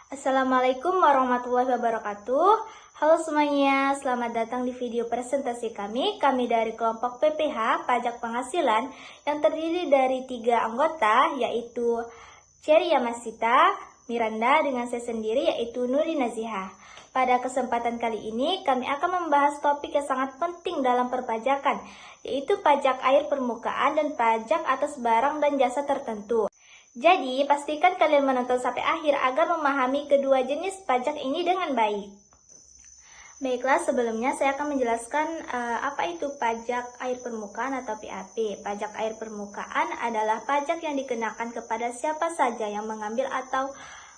Assalamualaikum warahmatullahi wabarakatuh. Halo semuanya, selamat datang di video presentasi kami. Kami dari kelompok PPH Pajak Penghasilan yang terdiri dari 3 anggota, yaitu Cherry Yamasita, Miranda, dengan saya sendiri yaitu Nuri Nazihah. Pada kesempatan kali ini kami akan membahas topik yang sangat penting dalam perpajakan, yaitu pajak air permukaan dan pajak atas barang dan jasa tertentu. Jadi, pastikan kalian menonton sampai akhir agar memahami kedua jenis pajak ini dengan baik. Baiklah, sebelumnya saya akan menjelaskan apa itu pajak air permukaan atau PAP. Pajak air permukaan adalah pajak yang dikenakan kepada siapa saja yang mengambil atau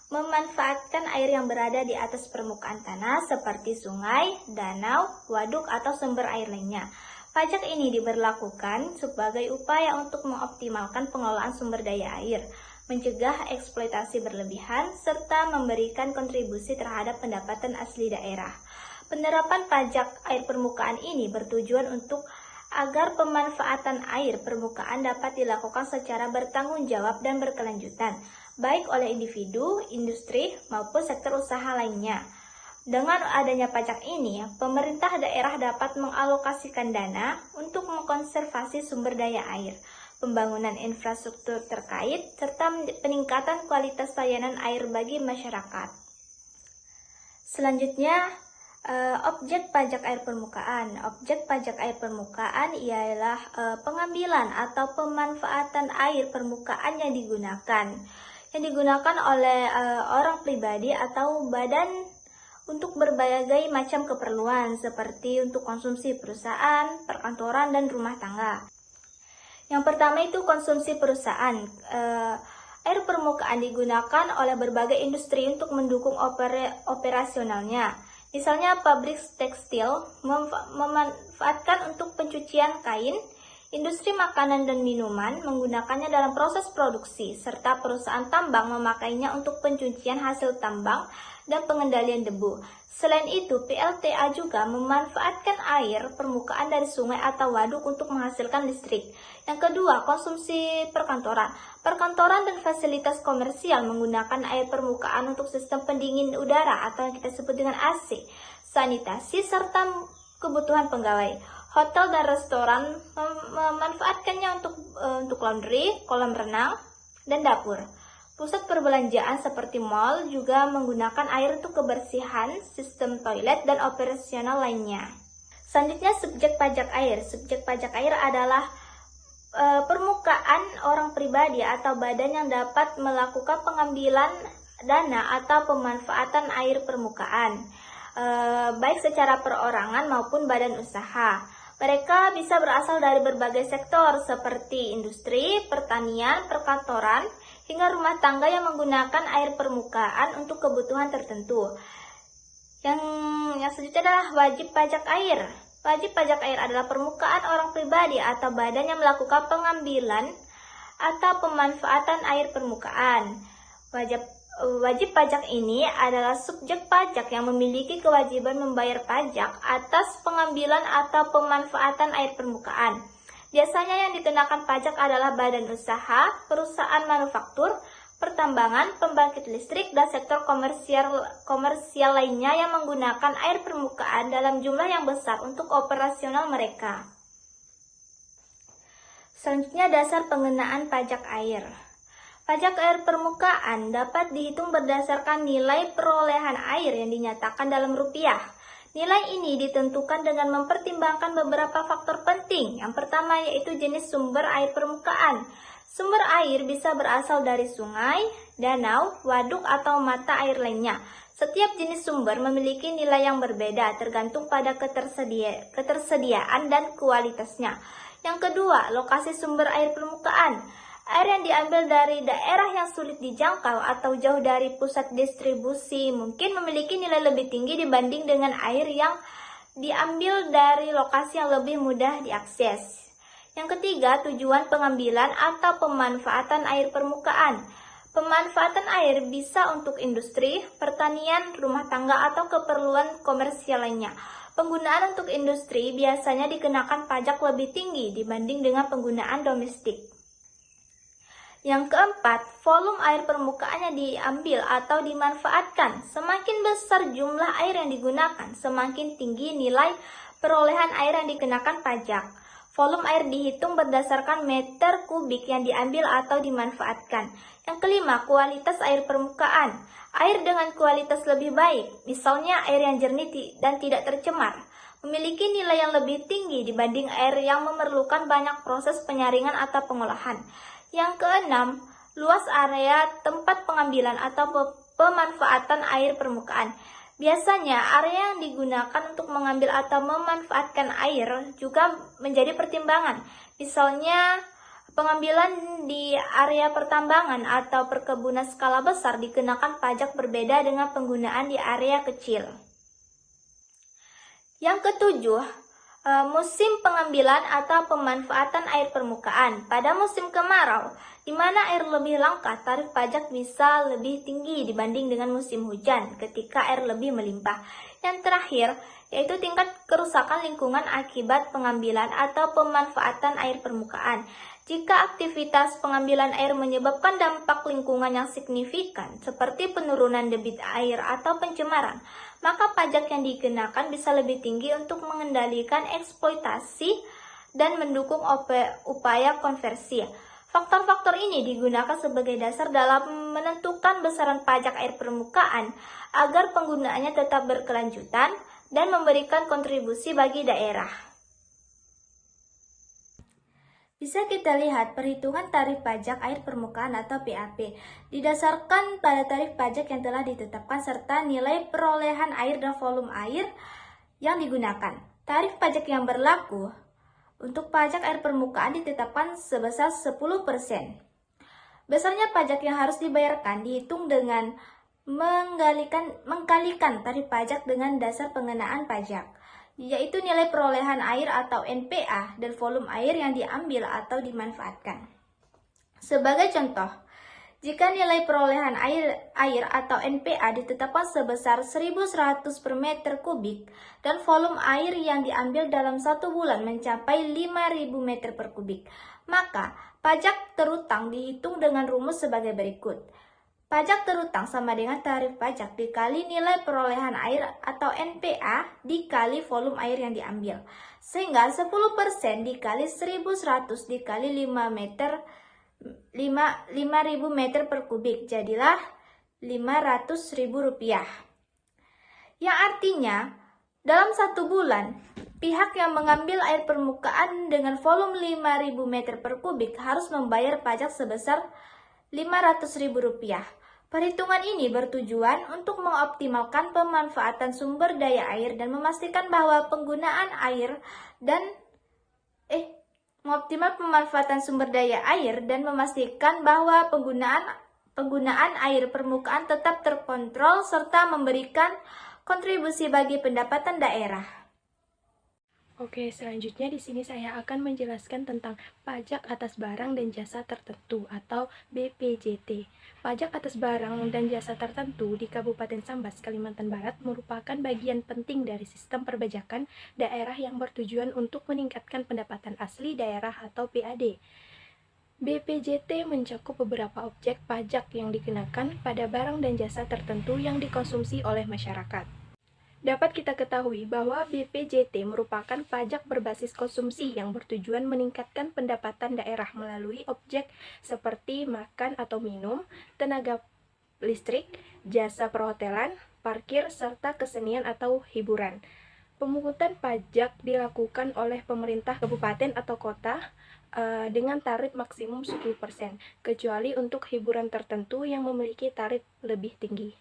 memanfaatkan air yang berada di atas permukaan tanah seperti sungai, danau, waduk, atau sumber air lainnya. Pajak ini diberlakukan sebagai upaya untuk mengoptimalkan pengelolaan sumber daya air, mencegah eksploitasi berlebihan, serta memberikan kontribusi terhadap pendapatan asli daerah. Penerapan pajak air permukaan ini bertujuan untuk agar pemanfaatan air permukaan dapat dilakukan secara bertanggung jawab dan berkelanjutan, baik oleh individu, industri, maupun sektor usaha lainnya. Dengan adanya pajak ini, pemerintah daerah dapat mengalokasikan dana untuk mengkonservasi sumber daya air, pembangunan infrastruktur terkait, serta peningkatan kualitas layanan air bagi masyarakat. Selanjutnya, objek pajak air permukaan. Objek pajak air permukaan ialah pengambilan atau pemanfaatan air permukaan yang digunakan oleh orang pribadi atau badan untuk berbagai macam keperluan, seperti untuk konsumsi perusahaan, perkantoran, dan rumah tangga. Yang pertama itu konsumsi perusahaan. Air permukaan digunakan oleh berbagai industri untuk mendukung operasionalnya. Misalnya pabrik tekstil memanfaatkan untuk pencucian kain, industri makanan dan minuman menggunakannya dalam proses produksi, serta perusahaan tambang memakainya untuk pencucian hasil tambang dan pengendalian debu. Selain itu, PLTA juga memanfaatkan air permukaan dari sungai atau waduk untuk menghasilkan listrik. Yang kedua, konsumsi perkantoran. Perkantoran dan fasilitas komersial menggunakan air permukaan untuk sistem pendingin udara atau yang kita sebut dengan AC, sanitasi, serta kebutuhan pegawai. Hotel dan restoran memanfaatkannya untuk laundry, kolam renang, dan dapur. Pusat perbelanjaan seperti mal juga menggunakan air untuk kebersihan, sistem toilet, dan operasional lainnya. Selanjutnya, subjek pajak air. Subjek pajak air adalah permukaan orang pribadi atau badan yang dapat melakukan pengambilan dana atau pemanfaatan air permukaan, baik secara perorangan maupun badan usaha. Mereka bisa berasal dari berbagai sektor seperti industri, pertanian, perkantoran, hingga rumah tangga yang menggunakan air permukaan untuk kebutuhan tertentu. Yang selanjutnya adalah wajib pajak air. Wajib pajak air adalah permukaan orang pribadi atau badan yang melakukan pengambilan atau pemanfaatan air permukaan. Wajib pajak ini adalah subjek pajak yang memiliki kewajiban membayar pajak atas pengambilan atau pemanfaatan air permukaan. Biasanya yang dikenakan pajak adalah badan usaha, perusahaan manufaktur, pertambangan, pembangkit listrik, dan sektor komersial lainnya yang menggunakan air permukaan dalam jumlah yang besar untuk operasional mereka. Selanjutnya, dasar pengenaan pajak air. Pajak air permukaan dapat dihitung berdasarkan nilai perolehan air yang dinyatakan dalam rupiah. Nilai ini ditentukan dengan mempertimbangkan beberapa faktor penting. Yang pertama yaitu jenis sumber air permukaan. Sumber air bisa berasal dari sungai, danau, waduk, atau mata air lainnya. Setiap jenis sumber memiliki nilai yang berbeda tergantung pada ketersediaan dan kualitasnya. Yang kedua, lokasi sumber air permukaan. Air yang diambil dari daerah yang sulit dijangkau atau jauh dari pusat distribusi mungkin memiliki nilai lebih tinggi dibanding dengan air yang diambil dari lokasi yang lebih mudah diakses. Yang ketiga, tujuan pengambilan atau pemanfaatan air permukaan. Pemanfaatan air bisa untuk industri, pertanian, rumah tangga, atau keperluan komersial lainnya. Penggunaan untuk industri biasanya dikenakan pajak lebih tinggi dibanding dengan penggunaan domestik. Yang keempat, volume air permukaan yang diambil atau dimanfaatkan. Semakin besar jumlah air yang digunakan, semakin tinggi nilai perolehan air yang dikenakan pajak. Volume air dihitung berdasarkan meter kubik yang diambil atau dimanfaatkan. Yang kelima, kualitas air permukaan. Air dengan kualitas lebih baik, misalnya air yang jernih dan tidak tercemar, memiliki nilai yang lebih tinggi dibanding air yang memerlukan banyak proses penyaringan atau pengolahan. Yang keenam, luas area tempat pengambilan atau pemanfaatan air permukaan. Biasanya, area yang digunakan untuk mengambil atau memanfaatkan air juga menjadi pertimbangan. Misalnya, pengambilan di area pertambangan atau perkebunan skala besar dikenakan pajak berbeda dengan penggunaan di area kecil. Yang ketujuh, musim pengambilan atau pemanfaatan air permukaan. Pada musim kemarau, di mana air lebih langka, tarif pajak bisa lebih tinggi dibanding dengan musim hujan ketika air lebih melimpah. Yang terakhir, yaitu tingkat kerusakan lingkungan akibat pengambilan atau pemanfaatan air permukaan. Jika aktivitas pengambilan air menyebabkan dampak lingkungan yang signifikan, seperti penurunan debit air atau pencemaran, maka pajak yang dikenakan bisa lebih tinggi untuk mengendalikan eksploitasi dan mendukung upaya konversi. Faktor-faktor ini digunakan sebagai dasar dalam menentukan besaran pajak air permukaan agar penggunaannya tetap berkelanjutan dan memberikan kontribusi bagi daerah. Bisa kita lihat perhitungan tarif pajak air permukaan atau PAP didasarkan pada tarif pajak yang telah ditetapkan serta nilai perolehan air dan volume air yang digunakan. Tarif pajak yang berlaku untuk pajak air permukaan ditetapkan sebesar 10%. Besarnya pajak yang harus dibayarkan dihitung dengan mengkalikan tarif pajak dengan dasar pengenaan pajak, yaitu nilai perolehan air atau NPA dan volume air yang diambil atau dimanfaatkan. Sebagai contoh, jika nilai perolehan air atau NPA ditetapkan sebesar 1.100 per meter kubik dan volume air yang diambil dalam 1 bulan mencapai 5.000 meter per kubik, maka pajak terutang dihitung dengan rumus sebagai berikut. Pajak terutang sama dengan tarif pajak dikali nilai perolehan air atau NPA dikali volume air yang diambil. Sehingga 10% dikali 1.100 dikali 5.000 meter per kubik jadilah Rp500.000. Yang artinya, dalam 1 bulan, pihak yang mengambil air permukaan dengan volume 5.000 meter per kubik harus membayar pajak sebesar Rp500.000. Perhitungan ini bertujuan untuk mengoptimalkan pemanfaatan sumber daya air dan memastikan bahwa penggunaan air dan penggunaan air permukaan tetap terkontrol serta memberikan kontribusi bagi pendapatan daerah. Oke, selanjutnya di sini saya akan menjelaskan tentang pajak atas barang dan jasa tertentu atau BPJT. Pajak atas barang dan jasa tertentu di Kabupaten Sambas, Kalimantan Barat merupakan bagian penting dari sistem perpajakan daerah yang bertujuan untuk meningkatkan pendapatan asli daerah atau PAD. BPJT mencakup beberapa objek pajak yang dikenakan pada barang dan jasa tertentu yang dikonsumsi oleh masyarakat. Dapat kita ketahui bahwa BPJT merupakan pajak berbasis konsumsi yang bertujuan meningkatkan pendapatan daerah melalui objek seperti makan atau minum, tenaga listrik, jasa perhotelan, parkir, serta kesenian atau hiburan. Pemungutan pajak dilakukan oleh pemerintah kabupaten atau kota dengan tarif maksimum 10%, kecuali untuk hiburan tertentu yang memiliki tarif lebih tinggi.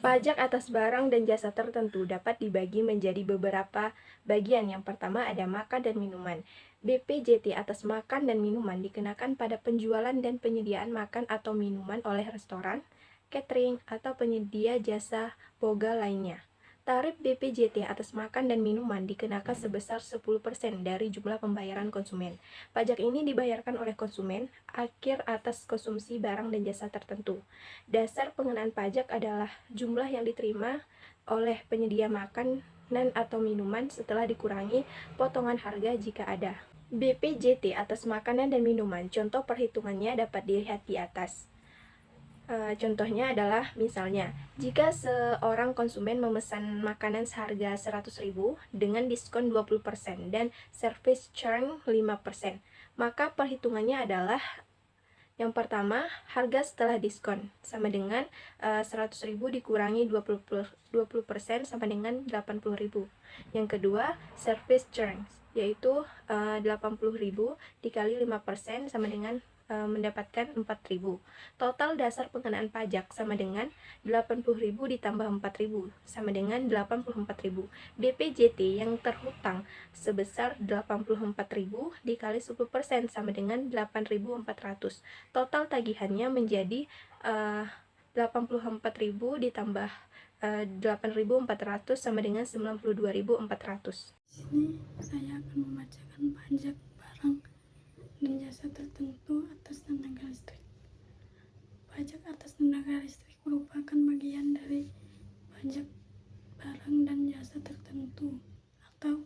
Pajak atas barang dan jasa tertentu dapat dibagi menjadi beberapa bagian. Yang pertama ada makan dan minuman. BPJT atas makan dan minuman dikenakan pada penjualan dan penyediaan makan atau minuman oleh restoran, catering, atau penyedia jasa boga lainnya. Tarif BPJT atas makan dan minuman dikenakan sebesar 10% dari jumlah pembayaran konsumen. Pajak ini dibayarkan oleh konsumen akhir atas konsumsi barang dan jasa tertentu. Dasar pengenaan pajak adalah jumlah yang diterima oleh penyedia makanan atau minuman setelah dikurangi potongan harga jika ada. BPJT atas makanan dan minuman. Contoh perhitungannya dapat dilihat di atas. Contohnya adalah misalnya, jika seorang konsumen memesan makanan seharga 100.000 dengan diskon 20% dan service charge 5%, maka perhitungannya adalah yang pertama, harga setelah diskon sama dengan 100.000 dikurangi 20% sama dengan 80.000. Yang kedua, service charge, yaitu 80.000 dikali 5% sama dengan mendapatkan 4.000. Total dasar pengenaan pajak sama dengan 80.000 ditambah 4.000 sama dengan 84.000. BPJT yang terhutang sebesar 84.000 dikali 10% sama dengan 8.400. Total tagihannya menjadi 84.000 ditambah 8.400 sama dengan 92.400. Sini saya akan membacakan pajak barang dan jasa tertentu atas tenaga listrik. Pajak atas tenaga listrik merupakan bagian dari pajak barang dan jasa tertentu atau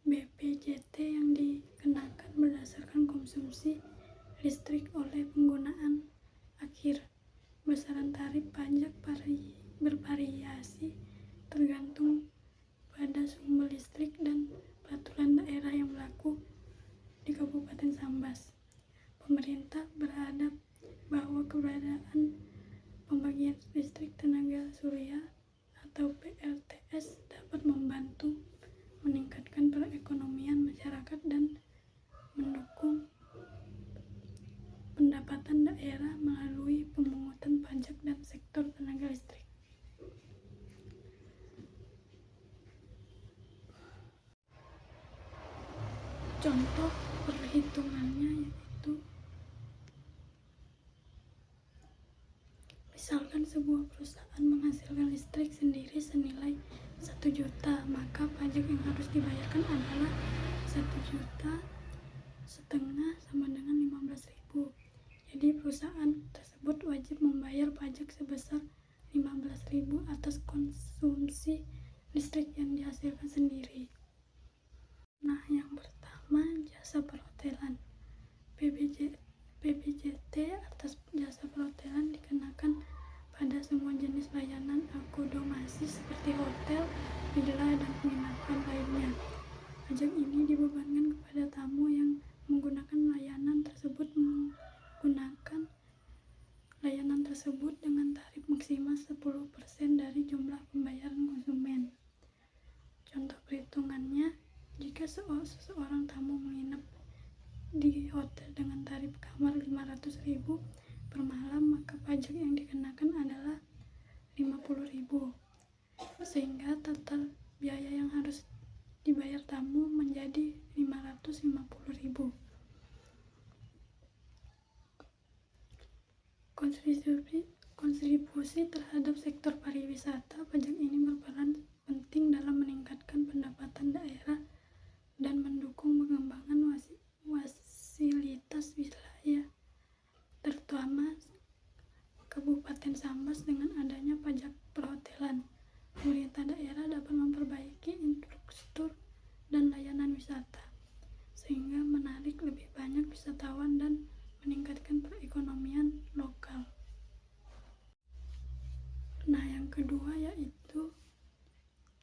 BPJT yang dikenakan berdasarkan konsumsi listrik oleh penggunaan akhir. Besaran tarif pajak bervariasi tergantung pada sumber listrik dan peraturan daerah yang berlaku di Kabupaten Sambas. Pemerintah berharap bahwa keberadaan pembagian listrik tenaga surya atau PLTS dapat membantu meningkatkan perekonomian masyarakat dan mendukung pendapatan daerah melalui pemungutan pajak dan sektor tenaga listrik. Contoh perhitungannya yaitu misalkan sebuah perusahaan menghasilkan listrik sendiri senilai 1 juta, maka pajak yang harus dibayarkan adalah 1,5 juta sama dengan 15.000. Jadi perusahaan tersebut wajib membayar pajak sebesar 15.000 atas konsumsi listrik yang dihasilkan sendiri. Nah, yang pertama, jasa perhotelan. BPJT atas jasa perhotelan dikenakan pada semua jenis layanan akomodasi seperti hotel, villa, dan penginapan lainnya. Pajak ini dibebankan kepada tamu yang menggunakan layanan tersebut dengan tarif maksimal 10% dari jumlah pembayaran konsumen. Contoh perhitungannya, jika seseorang tamu menginap di hotel dengan tarif kamar 500.000 per malam, maka pajak yang dikenakan adalah 50.000, sehingga total biaya yang harus dibayar tamu menjadi 550.000. Kontribusi terhadap sektor pariwisata. Pajak ini berperan penting dalam meningkatkan pendapatan daerah dan mendukung pengembangan fasilitas wilayah, terutama Kabupaten Sambas. Dengan adanya pajak perhotelan, pemerintah daerah dapat memperbaiki infrastruktur dan layanan wisata, sehingga menarik lebih banyak wisatawan dan meningkatkan perekonomian lokal. Nah, yang kedua yaitu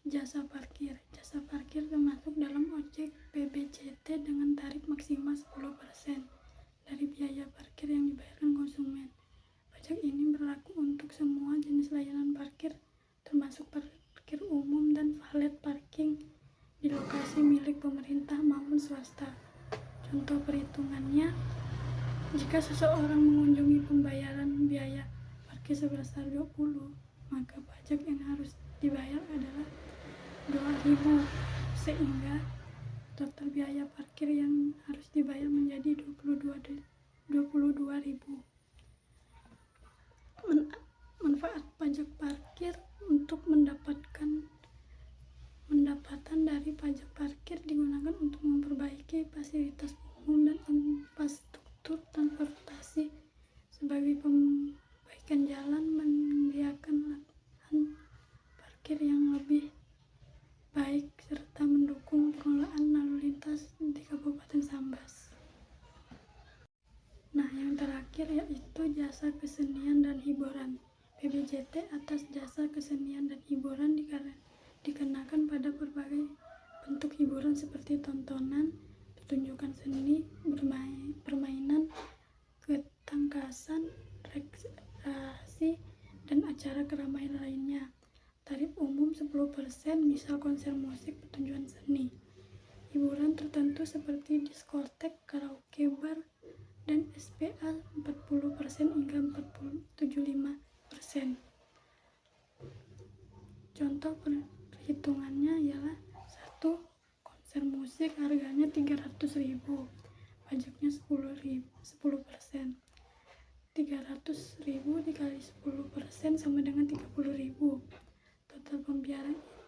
jasa parkir. Jasa parkir termasuk dalam ojek BPJT dengan tarif maksimal 10% dari biaya parkir yang dibayarkan konsumen. Pajak ini berlaku untuk semua jenis layanan parkir, termasuk parkir umum dan valet parking di lokasi milik pemerintah maupun swasta. Contoh perhitungannya, jika seseorang mengunjungi pembayaran biaya parkir sebesar 20, maka pajak yang harus dibayar adalah 2.000, sehingga total biaya parkir yang harus dibayar menjadi 22.000. Manfaat pajak parkir. Untuk mendapatkan pendapatan dari pajak parkir digunakan untuk memperbaiki fasilitas umum dan infrastruktur transportasi sebagai perbaikan jalan, menyediakan lahan parkir yang lebih baik, serta mendukung pengelolaan lalu lintas di Kabupaten Sambas. jasa kesenian dan hiburan. PBJT atas jasa kesenian dan hiburan dikenakan pada berbagai bentuk hiburan seperti tontonan, pertunjukan seni, permainan, ketangkasan, rekreasi, dan acara keramaian lainnya. Tarif umum 10%, misal konser musik, pertunjukan seni. Hiburan tertentu seperti diskotek, karaoke bar, dan SPA 40% hingga 75%. Contoh perhitungannya ialah 1. Konser musik harganya 300.000, pajaknya 10%. 300.000 dikali 10% sama dengan 30.000. Total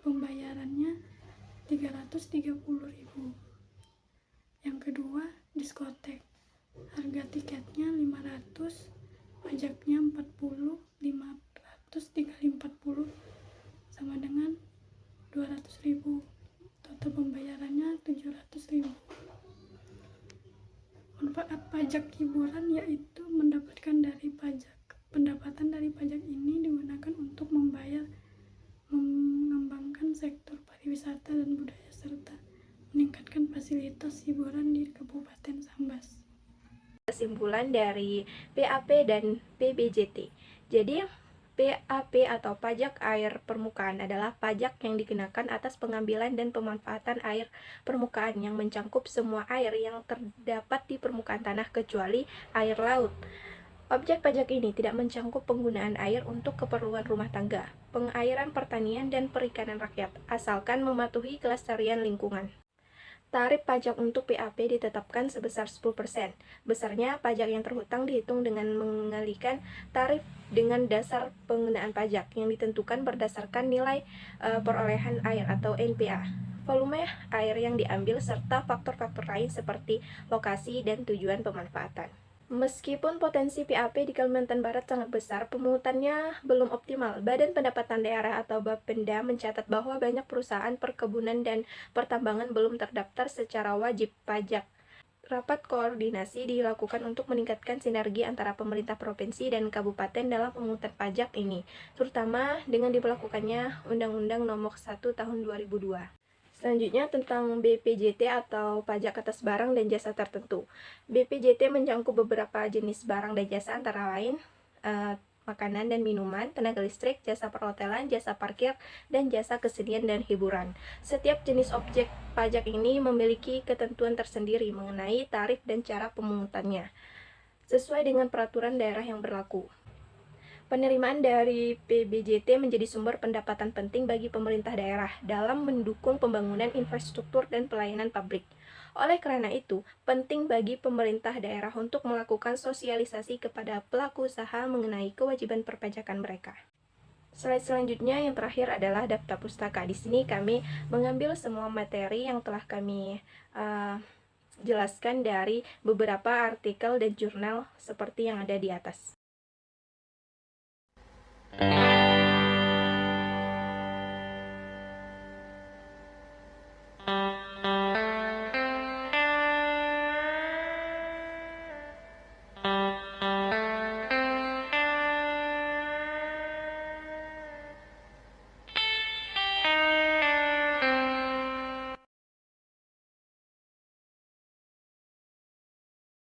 pembayarannya 330.000. Yang kedua, diskotek. Harga tiketnya 500, pajaknya 40, 500 dikali 40 sama dengan 200.000. Total pembayarannya 700.000. Manfaat pajak hiburan yaitu pendapatan dari pajak ini digunakan untuk mengembangkan sektor pariwisata dan budaya serta meningkatkan fasilitas hiburan di Kabupaten Sambas. Kesimpulan dari PAP dan PBJT. Jadi, PAP atau pajak air permukaan adalah pajak yang dikenakan atas pengambilan dan pemanfaatan air permukaan yang mencakup semua air yang terdapat di permukaan tanah kecuali air laut. Objek pajak ini tidak mencakup penggunaan air untuk keperluan rumah tangga, pengairan pertanian, dan perikanan rakyat, asalkan mematuhi kelestarian lingkungan. Tarif pajak untuk PAP ditetapkan sebesar 10%. Besarnya pajak yang terhutang dihitung dengan mengalihkan tarif dengan dasar pengenaan pajak yang ditentukan berdasarkan nilai perolehan air atau NPA, volume air yang diambil, serta faktor-faktor lain seperti lokasi dan tujuan pemanfaatan. Meskipun potensi PAP di Kalimantan Barat sangat besar, pemungutannya belum optimal. Badan Pendapatan Daerah atau Bapenda mencatat bahwa banyak perusahaan perkebunan dan pertambangan belum terdaftar secara wajib pajak. Rapat koordinasi dilakukan untuk meningkatkan sinergi antara pemerintah provinsi dan kabupaten dalam pemungutan pajak ini, terutama dengan diberlakukannya Undang-Undang Nomor 1 Tahun 2002. Selanjutnya tentang BPJT atau pajak atas barang dan jasa tertentu. BPJT mencakup beberapa jenis barang dan jasa antara lain makanan dan minuman, tenaga listrik, jasa perhotelan, jasa parkir, dan jasa kesenian dan hiburan. Setiap jenis objek pajak ini memiliki ketentuan tersendiri mengenai tarif dan cara pemungutannya, sesuai dengan peraturan daerah yang berlaku. Penerimaan dari PBJT menjadi sumber pendapatan penting bagi pemerintah daerah dalam mendukung pembangunan infrastruktur dan pelayanan publik. Oleh karena itu, penting bagi pemerintah daerah untuk melakukan sosialisasi kepada pelaku usaha mengenai kewajiban perpajakan mereka. Slide selanjutnya yang terakhir adalah daftar pustaka. Di sini kami mengambil semua materi yang telah kami jelaskan dari beberapa artikel dan jurnal seperti yang ada di atas.